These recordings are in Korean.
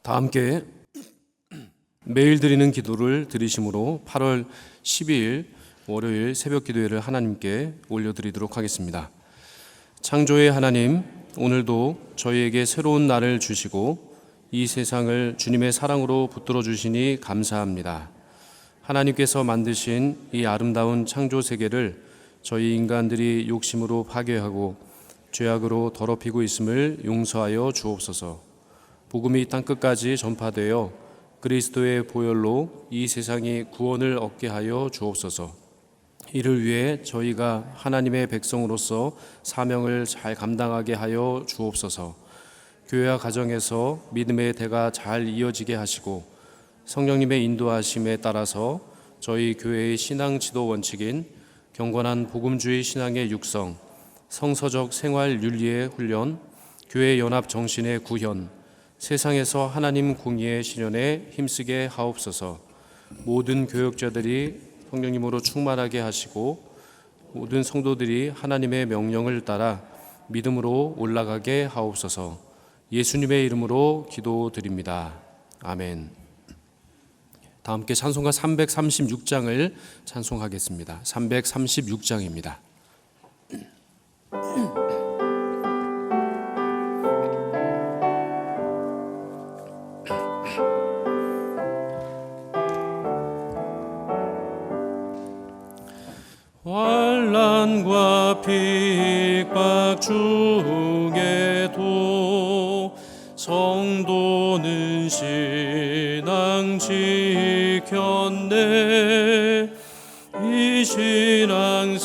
다 함께 매일 드리는 기도를 드리심으로 8월 12일 월요일 새벽 기도회를 하나님께 올려드리도록 하겠습니다. 창조의 하나님, 오늘도 저희에게 새로운 날을 주시고 이 세상을 주님의 사랑으로 붙들어 주시니 감사합니다. 하나님께서 만드신 이 아름다운 창조 세계를 저희 인간들이 욕심으로 파괴하고 죄악으로 더럽히고 있음을 용서하여 주옵소서. 복음이 땅끝까지 전파되어 그리스도의 보혈로 이 세상이 구원을 얻게 하여 주옵소서. 이를 위해 저희가 하나님의 백성으로서 사명을 잘 감당하게 하여 주옵소서. 교회와 가정에서 믿음의 대가 잘 이어지게 하시고 성령님의 인도하심에 따라서 저희 교회의 신앙 지도 원칙인 경건한 복음주의 신앙의 육성, 성서적 생활 윤리의 훈련, 교회 연합 정신의 구현, 세상에서 하나님 공의의 실현에 힘쓰게 하옵소서. 모든 교역자들이 성령님으로 충만하게 하시고 모든 성도들이 하나님의 명령을 따라 믿음으로 올라가게 하옵소서. 예수님의 이름으로 기도드립니다. 아멘. 다 함께 찬송가 336장을 찬송하겠습니다. 336장입니다. 환난과 핍박 중에도 성도는 신앙 지켰네. 이 신앙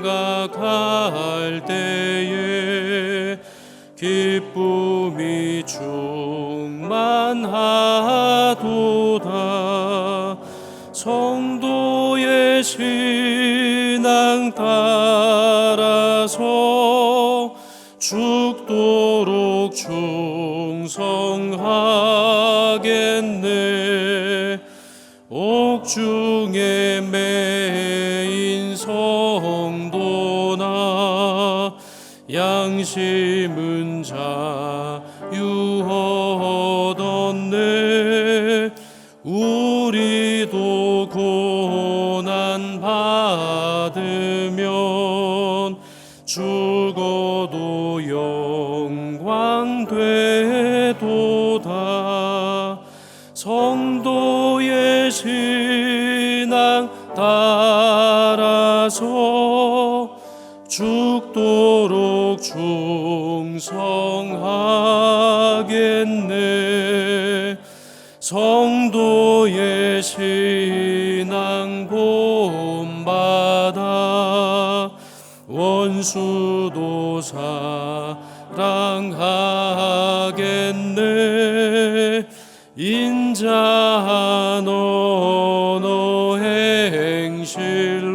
생각할 때에 기쁨이 충만하도다. 성도의 신앙 따라서 죽도록 충성하겠네. 옥중에 매인 성도나 양심은 자유하던네. 우리도 고난 받으면 죽어도 영광 되도다. 성도의 신앙 따라서 죽도록 충성하겠네. 성도의 신앙 본받아 원수도 사랑하겠네. 인자한 언어 행실로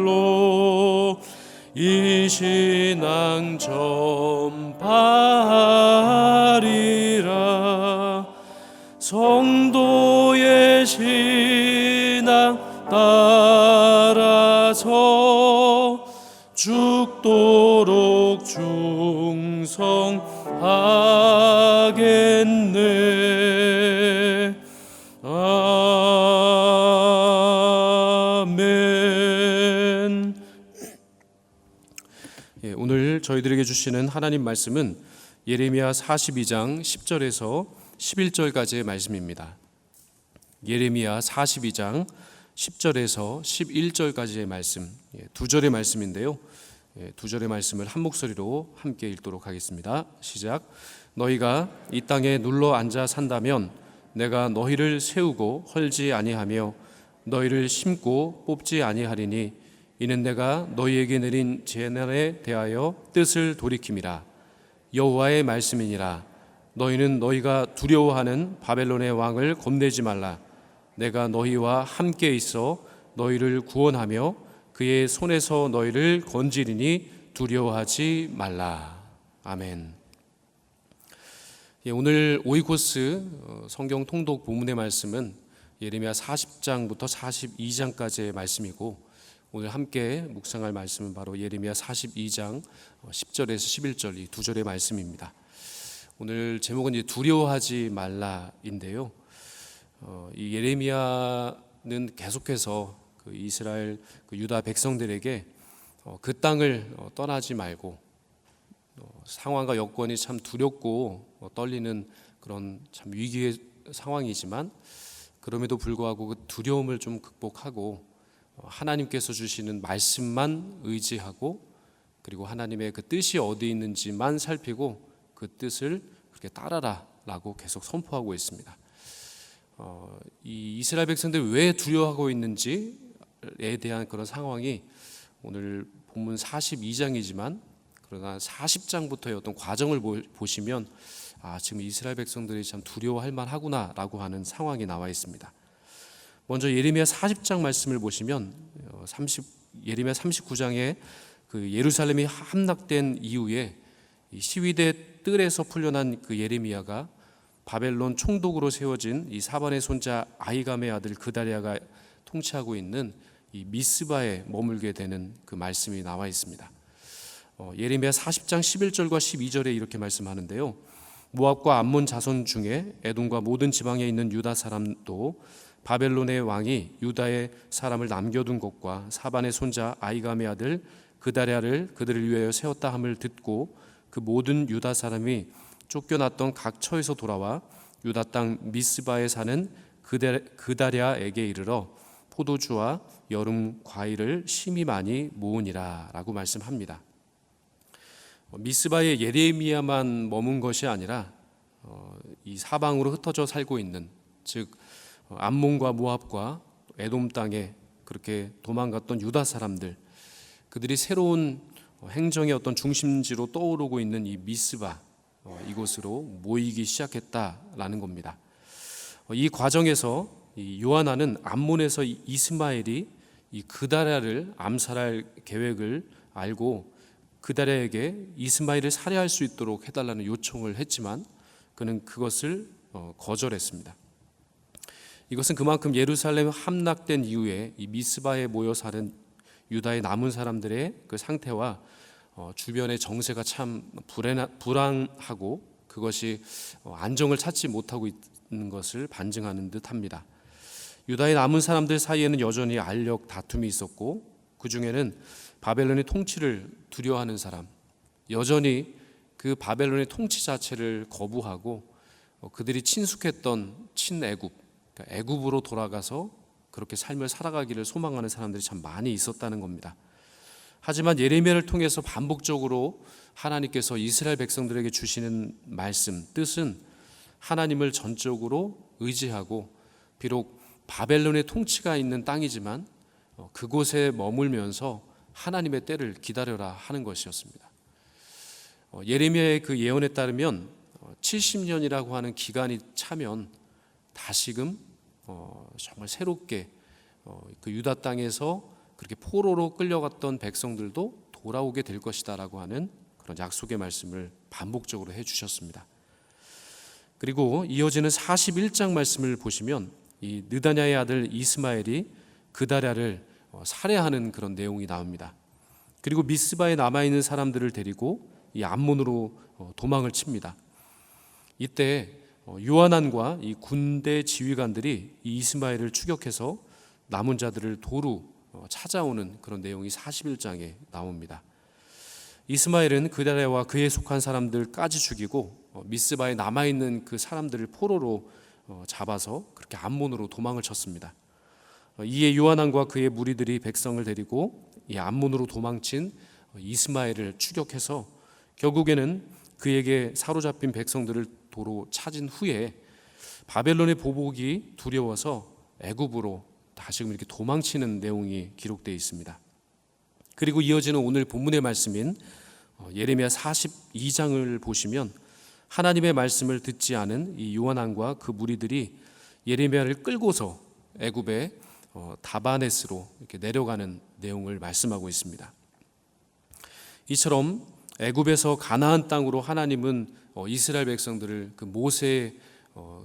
이 신앙 전파하리라. 성도의 신앙 따라서 죽도록 충성하겠네. 아멘. 오늘 저희들에게 주시는 하나님 말씀은 예레미야 42장 10절에서 11절까지의 말씀입니다. 예레미야 42장 10절에서 11절까지의 말씀, 두 절의 말씀인데요. 두 절의 말씀을 한 목소리로 함께 읽도록 하겠습니다. 시작. 너희가 이 땅에 눌러 앉아 산다면 내가 너희를 세우고 헐지 아니하며 너희를 심고 뽑지 아니하리니 이는 내가 너희에게 내린 재난에 대하여 뜻을 돌이킴이라. 여호와의 말씀이니라. 너희는 너희가 두려워하는 바벨론의 왕을 겁내지 말라. 내가 너희와 함께 있어 너희를 구원하며 그의 손에서 너희를 건지리니 두려워하지 말라. 아멘. 오늘 오이코스 성경 통독 본문의 말씀은 예레미야 40장부터 42장까지의 말씀이고, 오늘 함께 묵상할 말씀은 바로 예레미야 42장 10절에서 11절 이 두 절의 말씀입니다. 오늘 제목은 이제 두려워하지 말라인데요. 이 예레미야는 계속해서 그 이스라엘 그 유다 백성들에게 그 땅을 떠나지 말고, 상황과 여건이 참 두렵고 떨리는 그런 참 위기의 상황이지만 그럼에도 불구하고 그 두려움을 좀 극복하고 하나님께서 주시는 말씀만 의지하고, 그리고 하나님의 그 뜻이 어디 있는지만 살피고 그 뜻을 그렇게 따라라라고 계속 선포하고 있습니다. 이 이스라엘 백성들이 왜 두려워하고 있는지에 대한 그런 상황이 오늘 본문 42장이지만 그러나 40장부터의 어떤 과정을 보시면 지금 이스라엘 백성들이 참 두려워할 만하구나라고 하는 상황이 나와 있습니다. 먼저 예레미야 40장 말씀을 보시면 예레미야 39장에 그 예루살렘이 함락된 이후에 이 시위대 뜰에서 풀려난 그 예레미야가 바벨론 총독으로 세워진 이 사반의 손자 아히감의 아들 그다랴가 통치하고 있는 이 미스바에 머물게 되는 그 말씀이 나와 있습니다. 예레미야 40장 11절과 12절에 이렇게 말씀하는데요. 모압과 암몬 자손 중에 에돔과 모든 지방에 있는 유다 사람도 바벨론의 왕이 유다의 사람을 남겨둔 것과 사반의 손자 아히감의 아들 그다랴를 그들을 위하여 세웠다 함을 듣고 그 모든 유다 사람이 쫓겨났던 각 처에서 돌아와 유다 땅 미스바에 사는 그다랴에게 이르러 포도주와 여름 과일을 심히 많이 모으니라 라고 말씀합니다. 미스바에 예레미야만 머문 것이 아니라 이 사방으로 흩어져 살고 있는, 즉 암몬과 모압과 에돔 땅에 그렇게 도망갔던 유다 사람들, 그들이 새로운 행정의 어떤 중심지로 떠오르고 있는 이 미스바, 이곳으로 모이기 시작했다라는 겁니다. 이 과정에서 이 요하나는 암몬에서 이스마엘이 이 그다랴를 암살할 계획을 알고 그다랴에게 이스마엘을 살해할 수 있도록 해달라는 요청을 했지만 그는 그것을 거절했습니다. 이것은 그만큼 예루살렘 함락된 이후에 이 미스바에 모여 사는 유다의 남은 사람들의 그 상태와 주변의 정세가 참 불안하고 그것이 안정을 찾지 못하고 있는 것을 반증하는 듯합니다. 유다의 남은 사람들 사이에는 여전히 알력 다툼이 있었고, 그 중에는 바벨론의 통치를 두려워하는 사람, 여전히 그 바벨론의 통치 자체를 거부하고 그들이 친숙했던 친애굽, 그러니까 애굽으로 돌아가서 그렇게 삶을 살아가기를 소망하는 사람들이 참 많이 있었다는 겁니다. 하지만 예레미야를 통해서 반복적으로 하나님께서 이스라엘 백성들에게 주시는 말씀, 뜻은 하나님을 전적으로 의지하고, 비록 바벨론의 통치가 있는 땅이지만 그곳에 머물면서 하나님의 때를 기다려라 하는 것이었습니다. 예레미야의 그 예언에 따르면 70년이라고 하는 기간이 차면 다시금 정말 새롭게 그 유다 땅에서 그렇게 포로로 끌려갔던 백성들도 돌아오게 될 것이다라고 하는 그런 약속의 말씀을 반복적으로 해주셨습니다. 그리고 이어지는 41장 말씀을 보시면 이 느다냐의 아들 이스마엘이 그다랴를 살해하는 그런 내용이 나옵니다. 그리고 미스바에 남아있는 사람들을 데리고 이 암몬으로 도망을 칩니다. 이때 요하난과 이 군대 지휘관들이 이 이스마엘을 추격해서 남은 자들을 도루 찾아오는 그런 내용이 41장에 나옵니다. 이스마엘은 그다랴와 그에 속한 사람들까지 죽이고 미스바에 남아있는 그 사람들을 포로로 잡아서 그렇게 암몬으로 도망을 쳤습니다. 이에 요하난과 그의 무리들이 백성을 데리고 이 암몬으로 도망친 이스마엘을 추격해서 결국에는 그에게 사로잡힌 백성들을 도로 찾은 후에 바벨론의 보복이 두려워서 애굽으로 다시금 이렇게 도망치는 내용이 기록되어 있습니다. 그리고 이어지는 오늘 본문의 말씀인 예레미야 42장을 보시면 하나님의 말씀을 듣지 않은 이 요하난과 그 무리들이 예레미야를 끌고서 애굽의 다바네스로 이렇게 내려가는 내용을 말씀하고 있습니다. 이처럼 애굽에서 가나안 땅으로 하나님은 이스라엘 백성들을 그 모세의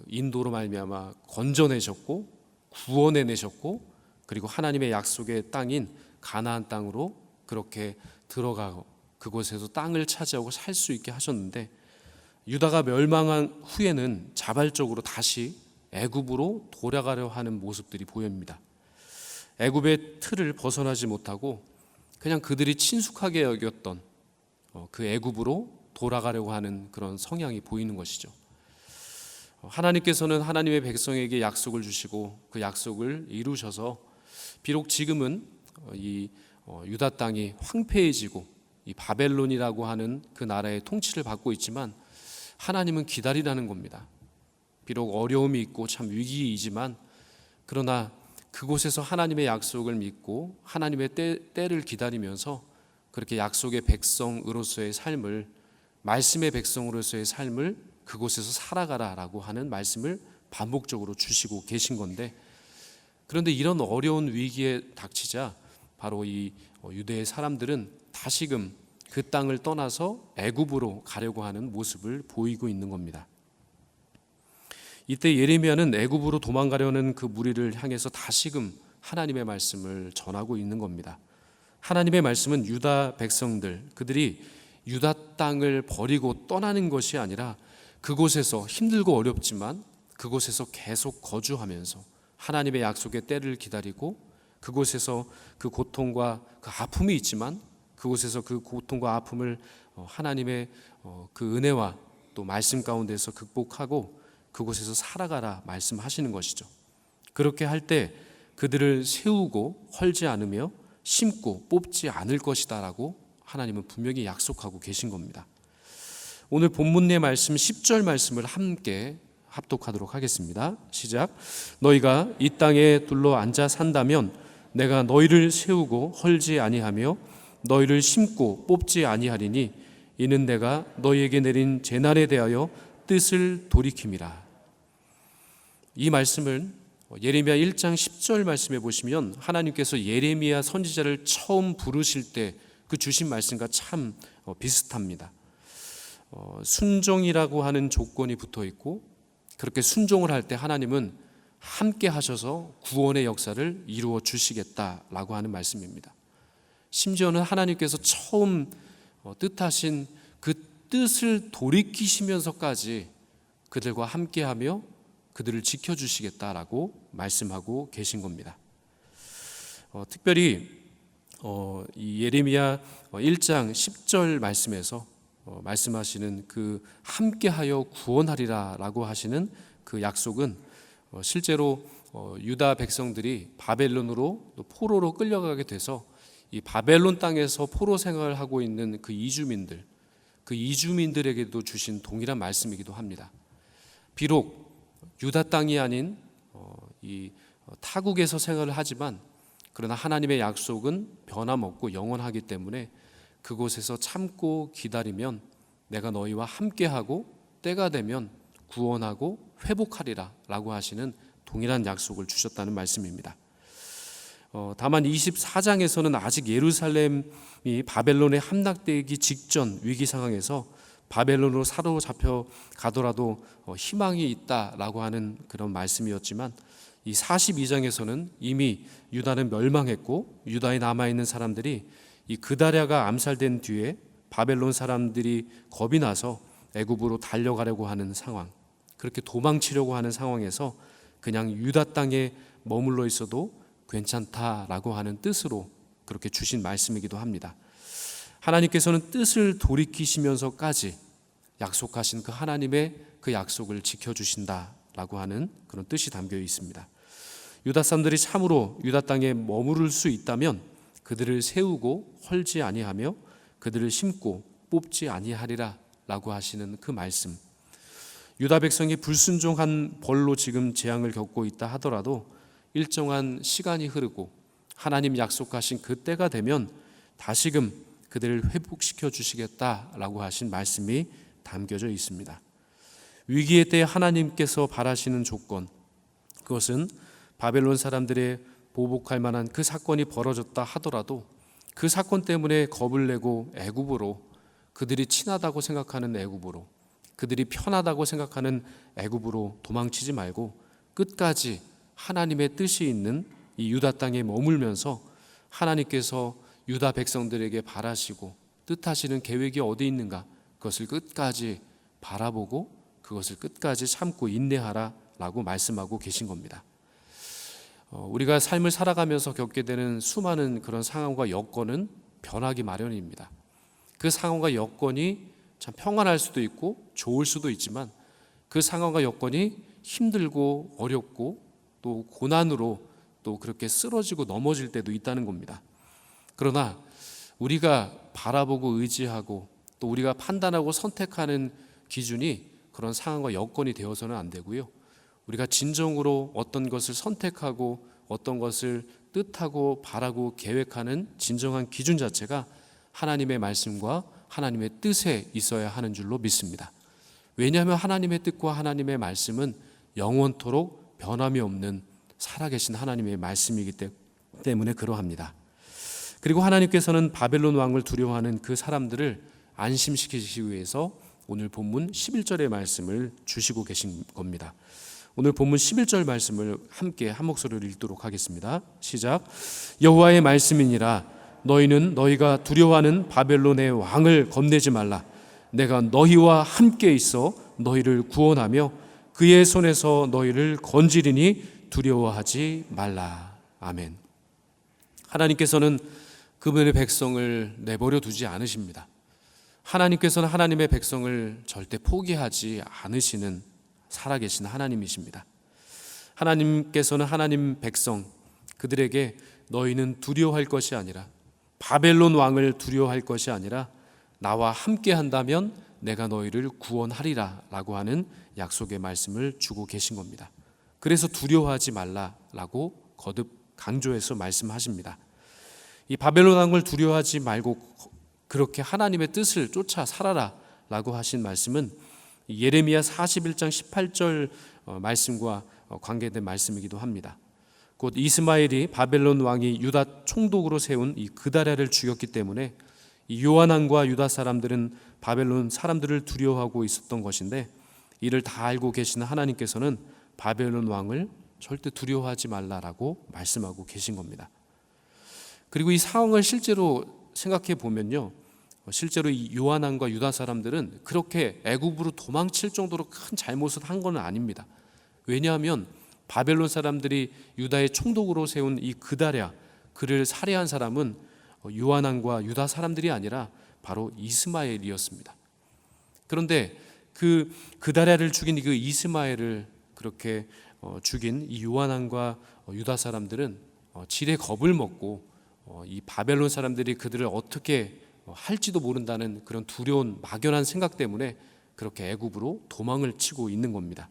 인도로 말미암아 건져내셨고 구원해내셨고, 그리고 하나님의 약속의 땅인 가나안 땅으로 그렇게 들어가고 그곳에서 땅을 차지하고 살 수 있게 하셨는데, 유다가 멸망한 후에는 자발적으로 다시 애굽으로 돌아가려 하는 모습들이 보입니다. 애굽의 틀을 벗어나지 못하고 그냥 그들이 친숙하게 여겼던 그 애굽으로 돌아가려고 하는 그런 성향이 보이는 것이죠. 하나님께서는 하나님의 백성에게 약속을 주시고 그 약속을 이루셔서 비록 지금은 이 유다 땅이 황폐해지고 이 바벨론이라고 하는 그 나라의 통치를 받고 있지만 하나님은 기다리라는 겁니다. 비록 어려움이 있고 참 위기이지만 그러나 그곳에서 하나님의 약속을 믿고 하나님의 때를 기다리면서 그렇게 약속의 백성으로서의 삶을, 말씀의 백성으로서의 삶을 그곳에서 살아가라라고 하는 말씀을 반복적으로 주시고 계신 건데, 그런데 이런 어려운 위기에 닥치자 바로 이 유대의 사람들은 다시금 그 땅을 떠나서 애굽으로 가려고 하는 모습을 보이고 있는 겁니다. 이때 예레미야는 애굽으로 도망가려는 그 무리를 향해서 다시금 하나님의 말씀을 전하고 있는 겁니다. 하나님의 말씀은 유다 백성들, 그들이 유다 땅을 버리고 떠나는 것이 아니라 그곳에서 힘들고 어렵지만 그곳에서 계속 거주하면서 하나님의 약속의 때를 기다리고 그곳에서 그 고통과 그 아픔이 있지만 그곳에서 그 고통과 아픔을 하나님의 그 은혜와 또 말씀 가운데서 극복하고 그곳에서 살아가라 말씀하시는 것이죠. 그렇게 할 때 그들을 세우고 헐지 않으며 심고 뽑지 않을 것이다 라고 하나님은 분명히 약속하고 계신 겁니다. 오늘 본문의 말씀 10절 말씀을 함께 합독하도록 하겠습니다. 시작. 너희가 이 땅에 둘러 앉아 산다면 내가 너희를 세우고 헐지 아니하며 너희를 심고 뽑지 아니하리니 이는 내가 너희에게 내린 재난에 대하여 뜻을 돌이킴이라. 이 말씀을 예레미야 1장 10절 말씀에 보시면 하나님께서 예레미야 선지자를 처음 부르실 때 그 주신 말씀과 참 비슷합니다. 순종이라고 하는 조건이 붙어 있고 그렇게 순종을 할 때 하나님은 함께 하셔서 구원의 역사를 이루어 주시겠다라고 하는 말씀입니다. 심지어는 하나님께서 처음 뜻하신 그 뜻을 돌이키시면서까지 그들과 함께하며 그들을 지켜주시겠다라고 말씀하고 계신 겁니다. 특별히 이 예레미야 1장 10절 말씀에서 말씀하시는 그 함께하여 구원하리라라고 하시는 그 약속은 실제로 유다 백성들이 바벨론으로 포로로 끌려가게 돼서 이 바벨론 땅에서 포로 생활을 하고 있는 그 이주민들에게도 주신 동일한 말씀이기도 합니다. 비록 유다 땅이 아닌 이 타국에서 생활을 하지만 그러나 하나님의 약속은 변함없고 영원하기 때문에 그곳에서 참고 기다리면 내가 너희와 함께하고 때가 되면 구원하고 회복하리라 라고 하시는 동일한 약속을 주셨다는 말씀입니다. 다만 24장에서는 아직 예루살렘이 바벨론에 함락되기 직전 위기 상황에서 바벨론으로 사로잡혀 가더라도 희망이 있다라고 하는 그런 말씀이었지만 이 42장에서는 이미 유다는 멸망했고 유다에 남아있는 사람들이 이 그다랴가 암살된 뒤에 바벨론 사람들이 겁이 나서 애굽으로 달려가려고 하는 상황, 그렇게 도망치려고 하는 상황에서 그냥 유다 땅에 머물러 있어도 괜찮다라고 하는 뜻으로 그렇게 주신 말씀이기도 합니다. 하나님께서는 뜻을 돌이키시면서까지 약속하신 그 하나님의 그 약속을 지켜주신다라고 하는 그런 뜻이 담겨 있습니다. 유다 사람들이 참으로 유다 땅에 머무를 수 있다면 그들을 세우고 헐지 아니하며 그들을 심고 뽑지 아니하리라 라고 하시는 그 말씀, 유다 백성이 불순종한 벌로 지금 재앙을 겪고 있다 하더라도 일정한 시간이 흐르고 하나님 약속하신 그 때가 되면 다시금 그들을 회복시켜 주시겠다라고 하신 말씀이 담겨져 있습니다. 위기의 때에 하나님께서 바라시는 조건, 그것은 바벨론 사람들의 보복할 만한 그 사건이 벌어졌다 하더라도 그 사건 때문에 겁을 내고 애굽으로, 그들이 친하다고 생각하는 애굽으로, 그들이 편하다고 생각하는 애굽으로 도망치지 말고 끝까지 하나님의 뜻이 있는 이 유다 땅에 머물면서 하나님께서 유다 백성들에게 바라시고 뜻하시는 계획이 어디 있는가, 그것을 끝까지 바라보고 그것을 끝까지 참고 인내하라라고 말씀하고 계신 겁니다. 우리가 삶을 살아가면서 겪게 되는 수많은 그런 상황과 여건은 변하기 마련입니다. 그 상황과 여건이 참 평안할 수도 있고 좋을 수도 있지만 그 상황과 여건이 힘들고 어렵고 또 고난으로 또 그렇게 쓰러지고 넘어질 때도 있다는 겁니다. 그러나 우리가 바라보고 의지하고 또 우리가 판단하고 선택하는 기준이 그런 상황과 여건이 되어서는 안 되고요. 우리가 진정으로 어떤 것을 선택하고 어떤 것을 뜻하고 바라고 계획하는 진정한 기준 자체가 하나님의 말씀과 하나님의 뜻에 있어야 하는 줄로 믿습니다. 왜냐하면 하나님의 뜻과 하나님의 말씀은 영원토록 변함이 없는 살아계신 하나님의 말씀이기 때문에 그러합니다. 그리고 하나님께서는 바벨론 왕을 두려워하는 그 사람들을 안심시키시기 위해서 오늘 본문 11절의 말씀을 주시고 계신 겁니다. 오늘 본문 11절 말씀을 함께 한 목소리로 읽도록 하겠습니다. 시작. 여호와의 말씀이니라. 너희는 너희가 두려워하는 바벨론의 왕을 겁내지 말라. 내가 너희와 함께 있어 너희를 구원하며 그의 손에서 너희를 건지리니 두려워하지 말라. 아멘. 하나님께서는 그분의 백성을 내버려 두지 않으십니다. 하나님께서는 하나님의 백성을 절대 포기하지 않으시는 살아계신 하나님이십니다. 하나님께서는 하나님 백성 그들에게 너희는 두려워할 것이 아니라 바벨론 왕을 두려워할 것이 아니라 나와 함께 한다면 내가 너희를 구원하리라 라고 하는 약속의 말씀을 주고 계신 겁니다. 그래서 두려워하지 말라라고 거듭 강조해서 말씀하십니다. 이 바벨론 왕을 두려워하지 말고 그렇게 하나님의 뜻을 쫓아 살아라 라고 하신 말씀은 예레미야 41장 18절 말씀과 관계된 말씀이기도 합니다. 곧 이스마엘이 바벨론 왕이 유다 총독으로 세운 이 그다랴를 죽였기 때문에 이 요한왕과 유다 사람들은 바벨론 사람들을 두려워하고 있었던 것인데 이를 다 알고 계시는 하나님께서는 바벨론 왕을 절대 두려워하지 말라라고 말씀하고 계신 겁니다. 그리고 이 상황을 실제로 생각해 보면요, 실제로 이 요한왕과 유다 사람들은 그렇게 애굽으로 도망칠 정도로 큰 잘못을 한 건 아닙니다. 왜냐하면 바벨론 사람들이 유다의 총독으로 세운 이 그다랴 그를 살해한 사람은 요한왕과 유다 사람들이 아니라 바로 이스마엘이었습니다. 그런데 그 그다랴를 죽인 그 이스마엘을 그렇게 죽인 이 요한왕과 유다 사람들은 지레 겁을 먹고 이 바벨론 사람들이 그들을 어떻게 할지도 모른다는 그런 두려운 막연한 생각 때문에 그렇게 애굽으로 도망을 치고 있는 겁니다.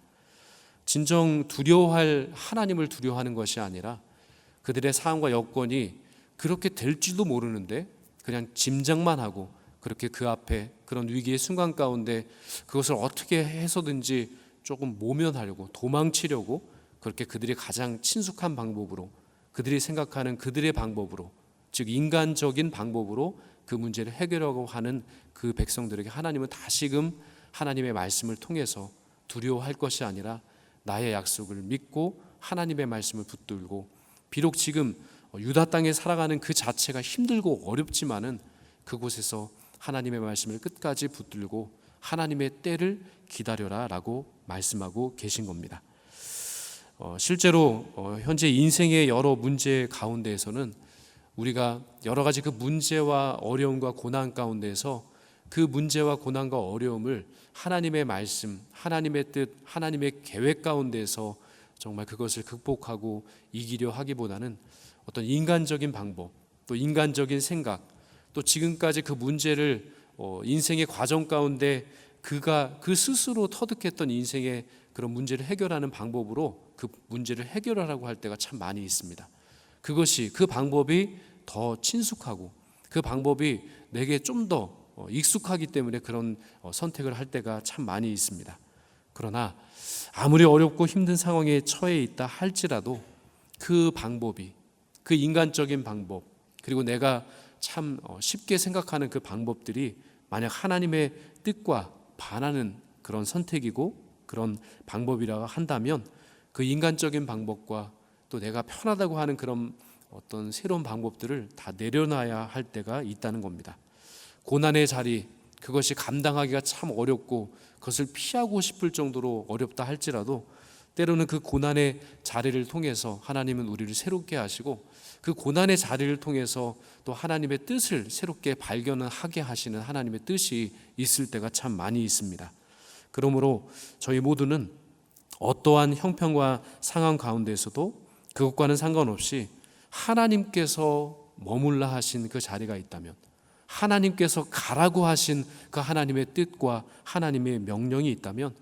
진정 두려워할 하나님을 두려워하는 것이 아니라 그들의 상황과 여건이 그렇게 될지도 모르는데 그냥 짐작만 하고 그렇게 그 앞에 그런 위기의 순간 가운데 그것을 어떻게 해서든지 조금 모면하려고 도망치려고 그렇게 그들이 가장 친숙한 방법으로 그들이 생각하는 그들의 방법으로 즉 인간적인 방법으로 그 문제를 해결하려고 하는 그 백성들에게 하나님은 다시금 하나님의 말씀을 통해서 두려워할 것이 아니라 나의 약속을 믿고 하나님의 말씀을 붙들고 비록 지금 유다 땅에 살아가는 그 자체가 힘들고 어렵지만은 그곳에서 하나님의 말씀을 끝까지 붙들고 하나님의 때를 기다려라 라고 말씀하고 계신 겁니다. 실제로 현재 인생의 여러 문제 가운데에서는 우리가 여러 가지 그 문제와 어려움과 고난 가운데에서 그 문제와 고난과 어려움을 하나님의 말씀, 하나님의 뜻, 하나님의 계획 가운데에서 정말 그것을 극복하고 이기려 하기보다는 어떤 인간적인 방법, 또 인간적인 생각, 또 지금까지 그 문제를 인생의 과정 가운데 그가 그 스스로 터득했던 인생의 그런 문제를 해결하는 방법으로 그 문제를 해결하라고 할 때가 참 많이 있습니다. 그것이 그 방법이 더 친숙하고 그 방법이 내게 좀 더 익숙하기 때문에 그런 선택을 할 때가 참 많이 있습니다. 그러나 아무리 어렵고 힘든 상황에 처해 있다 할지라도 그 방법이 그 인간적인 방법 그리고 내가 참 쉽게 생각하는 그 방법들이 만약 하나님의 뜻과 반하는 그런 선택이고 그런 방법이라고 한다면 그 인간적인 방법과 또 내가 편하다고 하는 그런 어떤 새로운 방법들을 다 내려놔야 할 때가 있다는 겁니다. 고난의 자리 그것이 감당하기가 참 어렵고 그것을 피하고 싶을 정도로 어렵다 할지라도 때로는 그 고난의 자리를 통해서 하나님은 우리를 새롭게 하시고 그 고난의 자리를 통해서 또 하나님의 뜻을 새롭게 발견하게 하시는 하나님의 뜻이 있을 때가 참 많이 있습니다. 그러므로 저희 모두는 어떠한 형편과 상황 가운데에서도 그것과는 상관없이 하나님께서 머물라 하신 그 자리가 있다면, 하나님께서 가라고 하신 그 하나님의 뜻과 하나님의 명령이 있다면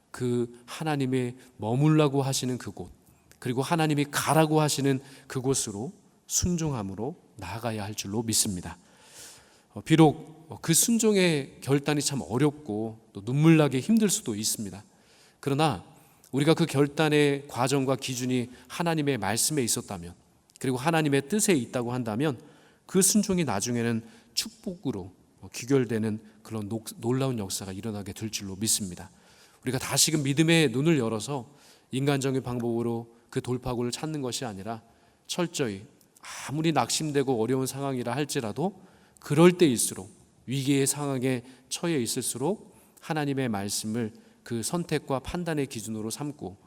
그 하나님의 머물라고 하시는 그곳, 그리고 하나님이 가라고 하시는 그곳으로 순종함으로 나아가야 할 줄로 믿습니다. 비록 그 순종의 결단이 참 어렵고 또 눈물나게 힘들 수도 있습니다. 그러나 우리가 그 결단의 과정과 기준이 하나님의 말씀에 있었다면, 그리고 하나님의 뜻에 있다고 한다면 그 순종이 나중에는 축복으로 귀결되는 그런 놀라운 역사가 일어나게 될 줄로 믿습니다. 우리가 다시금 믿음의 눈을 열어서 인간적인 방법으로 그 돌파구를 찾는 것이 아니라 철저히 아무리 낙심되고 어려운 상황이라 할지라도 그럴 때일수록, 위기의 상황에 처해 있을수록 하나님의 말씀을 그 선택과 판단의 기준으로 삼고,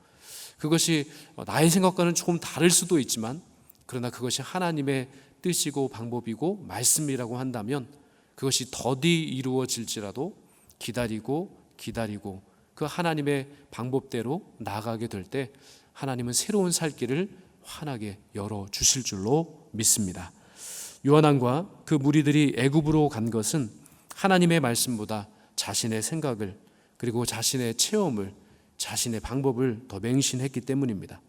그것이 나의 생각과는 조금 다를 수도 있지만 그러나 그것이 하나님의 뜻이고 방법이고 말씀이라고 한다면 그것이 더디 이루어질지라도 기다리고 그 하나님의 방법대로 나아가게 될 때 하나님은 새로운 살 길을 환하게 열어주실 줄로 믿습니다. 요한왕과 그 무리들이 애굽으로 간 것은 하나님의 말씀보다 자신의 생각을, 그리고 자신의 체험을, 자신의 방법을 더 맹신했기 때문입니다.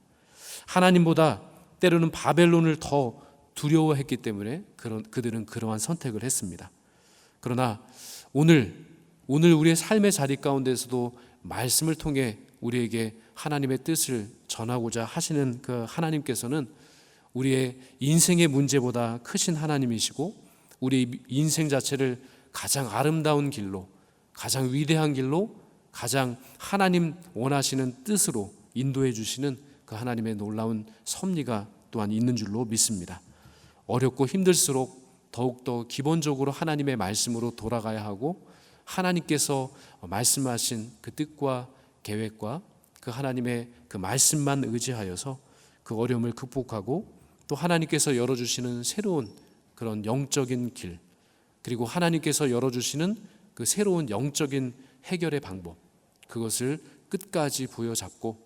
하나님보다 때로는 바벨론을 더 두려워했기 때문에 그들은 그러한 선택을 했습니다. 그러나 오늘 우리의 삶의 자리 가운데서도 말씀을 통해 우리에게 하나님의 뜻을 전하고자 하시는 그 하나님께서는 우리의 인생의 문제보다 크신 하나님이시고, 우리 인생 자체를 가장 아름다운 길로, 가장 위대한 길로, 가장 하나님 원하시는 뜻으로 인도해 주시는 그 하나님의 놀라운 섭리가 또한 있는 줄로 믿습니다. 어렵고 힘들수록 더욱더 기본적으로 하나님의 말씀으로 돌아가야 하고, 하나님께서 말씀하신 그 뜻과 계획과 그 하나님의 그 말씀만 의지하여서 그 어려움을 극복하고, 또 하나님께서 열어주시는 새로운 그런 영적인 길, 그리고 하나님께서 열어주시는 그 새로운 영적인 해결의 방법, 그것을 끝까지 부여잡고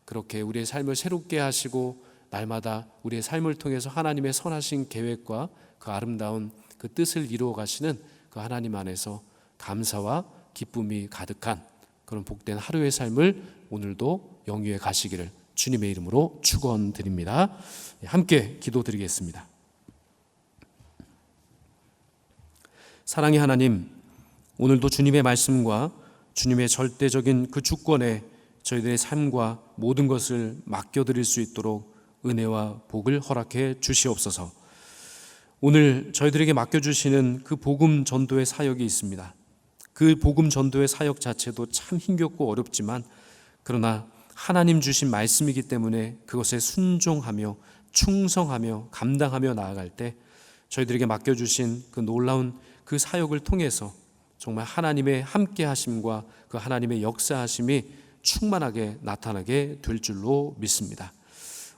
그렇게 우리의 삶을 새롭게 하시고 날마다 우리의 삶을 통해서 하나님의 선하신 계획과 그 아름다운 그 뜻을 이루어 가시는 그 하나님 안에서 감사와 기쁨이 가득한 그런 복된 하루의 삶을 오늘도 영위해 가시기를 주님의 이름으로 축원드립니다. 함께 기도드리겠습니다. 사랑의 하나님, 오늘도 주님의 말씀과 주님의 절대적인 그 주권에 저희들의 삶과 모든 것을 맡겨드릴 수 있도록 은혜와 복을 허락해 주시옵소서. 오늘 저희들에게 맡겨주시는 그 복음 전도의 사역이 있습니다. 그 복음 전도의 사역 자체도 참 힘겹고 어렵지만, 그러나 하나님 주신 말씀이기 때문에 그것에 순종하며 충성하며 감당하며 나아갈 때 저희들에게 맡겨주신 그 놀라운 그 사역을 통해서 정말 하나님의 함께 하심과 그 하나님의 역사하심이 충만하게 나타나게 될 줄로 믿습니다.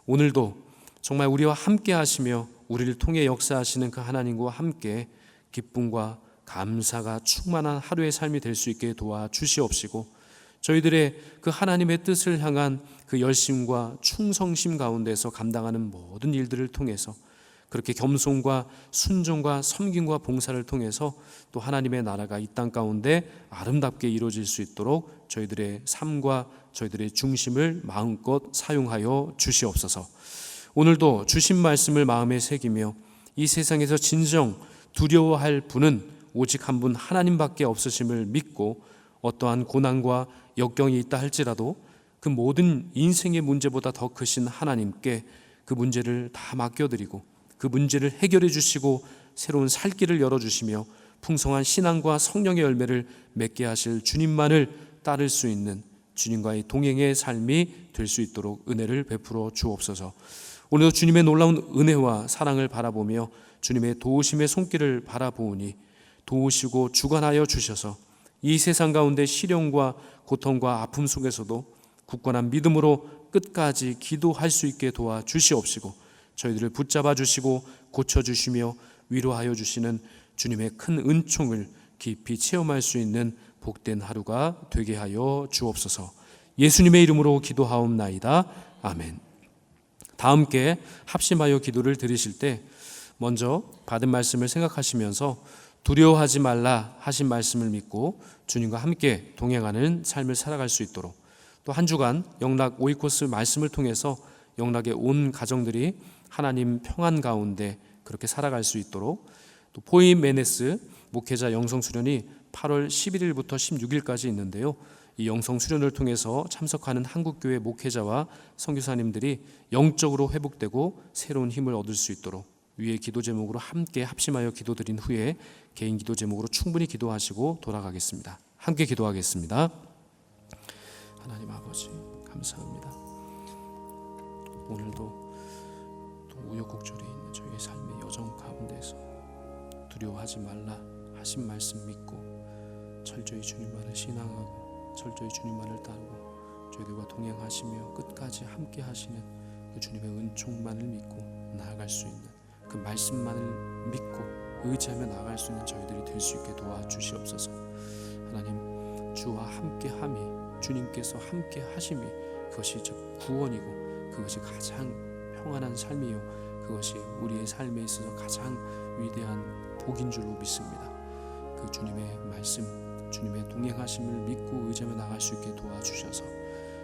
오늘도 정말 우리와 함께 하시며 우리를 통해 역사하시는 그 하나님과 함께 기쁨과 감사가 충만한 하루의 삶이 될 수 있게 도와주시옵시고, 저희들의 그 하나님의 뜻을 향한 그 열심과 충성심 가운데서 감당하는 모든 일들을 통해서 그렇게 겸손과 순종과 섬김과 봉사를 통해서 또 하나님의 나라가 이 땅 가운데 아름답게 이루어질 수 있도록 저희들의 삶과 저희들의 중심을 마음껏 사용하여 주시옵소서. 오늘도 주신 말씀을 마음에 새기며 이 세상에서 진정 두려워할 분은 오직 한 분 하나님밖에 없으심을 믿고, 어떠한 고난과 역경이 있다 할지라도 그 모든 인생의 문제보다 더 크신 하나님께 그 문제를 다 맡겨드리고 그 문제를 해결해 주시고 새로운 살 길을 열어주시며 풍성한 신앙과 성령의 열매를 맺게 하실 주님만을 따를 수 있는 주님과의 동행의 삶이 될 수 있도록 은혜를 베풀어 주옵소서. 오늘도 주님의 놀라운 은혜와 사랑을 바라보며 주님의 도우심의 손길을 바라보니 도우시고 주관하여 주셔서 이 세상 가운데 시련과 고통과 아픔 속에서도 굳건한 믿음으로 끝까지 기도할 수 있게 도와주시옵시고 저희들을 붙잡아 주시고 고쳐주시며 위로하여 주시는 주님의 큰 은총을 깊이 체험할 수 있는 복된 하루가 되게 하여 주옵소서. 예수님의 이름으로 기도하옵나이다. 아멘. 다 함께 합심하여 기도를 드리실 때 먼저 받은 말씀을 생각하시면서 두려워하지 말라 하신 말씀을 믿고 주님과 함께 동행하는 삶을 살아갈 수 있도록, 또 한 주간 영락 오이코스 말씀을 통해서 영락의 온 가정들이 하나님 평안 가운데 그렇게 살아갈 수 있도록, 또 포이메네스 목회자 영성수련이 8월 11일부터 16일까지 있는데요, 이 영성수련을 통해서 참석하는 한국교회 목회자와 선교사님들이 영적으로 회복되고 새로운 힘을 얻을 수 있도록 위의 기도 제목으로 함께 합심하여 기도드린 후에 개인 기도 제목으로 충분히 기도하시고 돌아가겠습니다. 함께 기도하겠습니다. 하나님 아버지 감사합니다. 오늘도 또 우여곡절이 있는 저희의 삶의 여정 가운데서 두려워하지 말라 하신 말씀 믿고 철저히 주님만을 신앙하고 철저히 주님만을 따르고 저희들과 동행하시며 끝까지 함께 하시는 그 주님의 은총만을 믿고 나아갈 수 있는 그 말씀만을 믿고 의지하며 나아갈 수 있는 저희들이 될 수 있게 도와주시옵소서. 하나님 주와 함께함이, 주님께서 함께 하심이 그것이 즉 구원이고 그것이 가장 평안한 삶이요 그것이 우리의 삶에 있어서 가장 위대한 복인 줄로 믿습니다. 그 주님의 말씀, 주님의 동행하심을 믿고 의지하며 나갈 수 있게 도와주셔서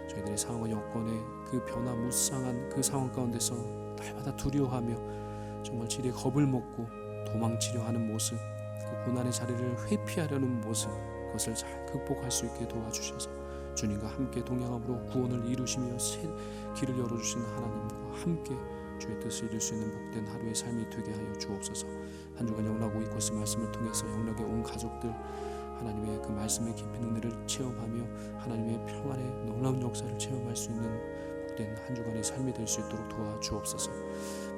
저희들의 상황과 여건의 그 변화무쌍한 그 상황 가운데서 날마다 두려워하며 정말 지레 겁을 먹고 도망치려 하는 모습, 그 고난의 자리를 회피하려는 모습, 그것을 잘 극복할 수 있게 도와주셔서 주님과 함께 동행함으로 구원을 이루시며 새 길을 열어주신 하나님과 함께 주의 뜻을 이룰 수 있는 복된 하루의 삶이 되게 하여 주옵소서. 한 주간 영락 오이코스 말씀을 통해서 영락의 온 가족들 하나님의 그 말씀의 깊은 은혜를 체험하며 하나님의 평안의 놀라운 역사를 체험할 수 있는 복된 한 주간의 삶이 될 수 있도록 도와주옵소서.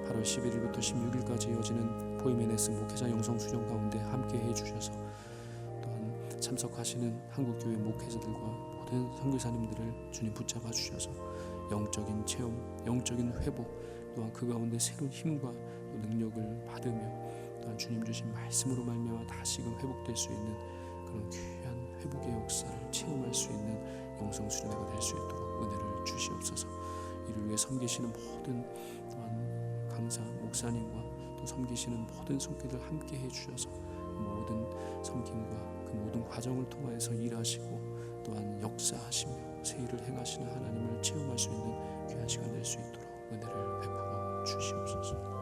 8월 11일부터 16일까지 이어지는 포이메네스 목회자 영성수련 가운데 함께 해주셔서 또한 참석하시는 한국교회 목회자들과 모든 선교사님들을 주님 붙잡아 주셔서 영적인 체험, 영적인 회복, 또한 그 가운데 새로운 힘과 능력을 받으며 또한 주님 주신 말씀으로 말미암아 다시금 회복될 수 있는 그런 귀한 회복의 역사를 체험할 수 있는 영성수련회가 될 수 있도록 은혜를 주시옵소서. 이를 위해 섬기시는 모든 또한 강사, 목사님과 또 섬기시는 모든 손길들 함께 해주셔서 모든 섬김과 그 모든 과정을 통하여서 일하시고 또한 역사하시며 새 일을 행하시는 하나님을 체험할 수 있는 귀한 시간 될 수 있도록 은혜를 베풀어 주시옵소서.